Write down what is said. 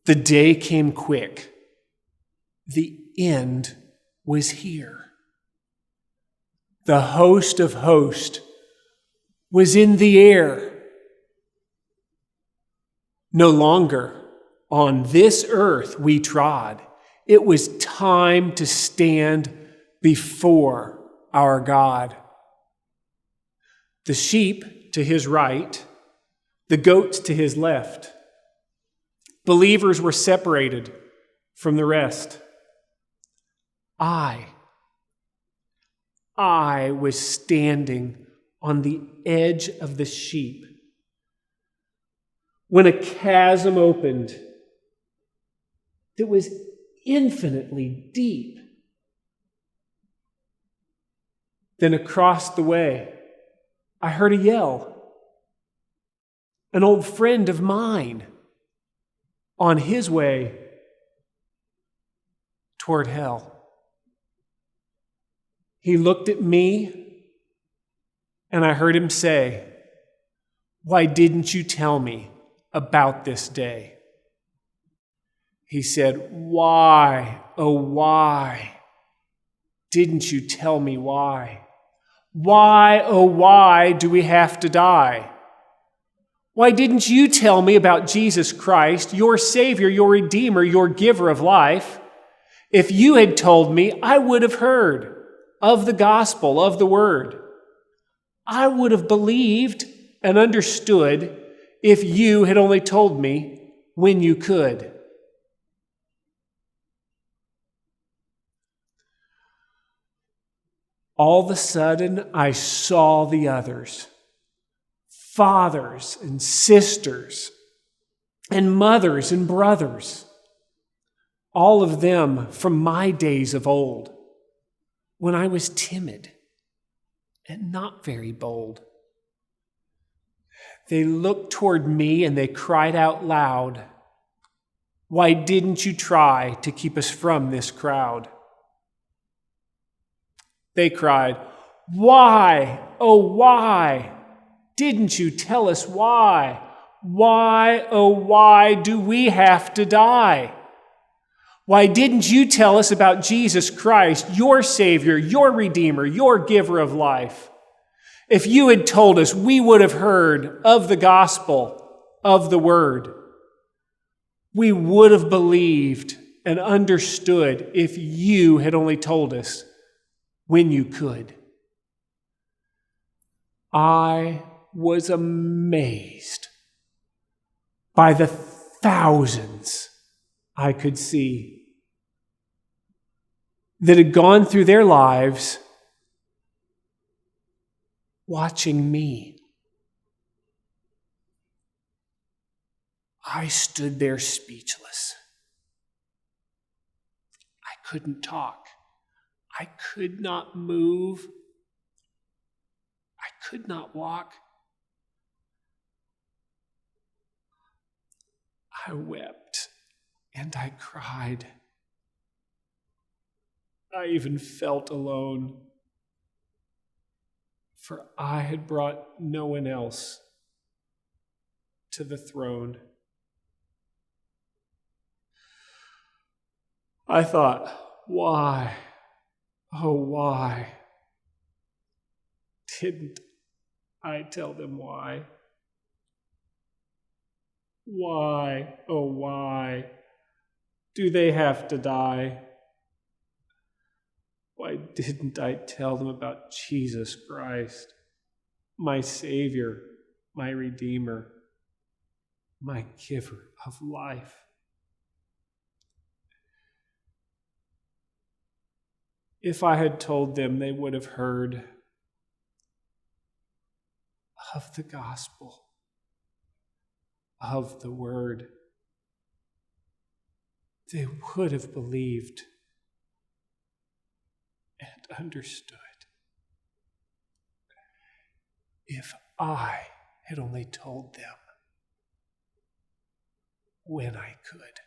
The day came quick. The end was here. The host of hosts was in the air. No longer on this earth we trod. It was time to stand before our God. The sheep to his right, the goats to his left. Believers were separated from the rest. I was standing on the edge of the sheep when a chasm opened that was infinitely deep. Then across the way, I heard a yell. An old friend of mine on his way toward hell. He looked at me and I heard him say, "Why didn't you tell me about this day?" He said, "Why, oh why didn't you tell me why? Why, oh why do we have to die? Why didn't you tell me about Jesus Christ, your Savior, your Redeemer, your giver of life? If you had told me, I would have heard of the gospel, of the word. I would have believed and understood if you had only told me when you could." All of a sudden, I saw the others, fathers and sisters, and mothers and brothers, all of them from my days of old, when I was timid and not very bold. They looked toward me and they cried out loud, "Why didn't you try to keep us from this crowd?" They cried, "Why, oh why didn't you tell us why? Why, oh why do we have to die? Why didn't you tell us about Jesus Christ, your Savior, your Redeemer, your giver of life? If you had told us, we would have heard of the gospel, of the word. We would have believed and understood if you had only told us when you could." I was amazed by the thousands I could see that had gone through their lives watching me. I stood there speechless. I couldn't talk. I could not move. I could not walk. I wept and I cried. I even felt alone, for I had brought no one else to the throne. I thought, why, oh why didn't I tell them why? Why, oh why do they have to die? Why didn't I tell them about Jesus Christ, my Savior, my Redeemer, my giver of life? If I had told them, they would have heard of the gospel, of the word. They would have believed and understood. If I had only told them when I could.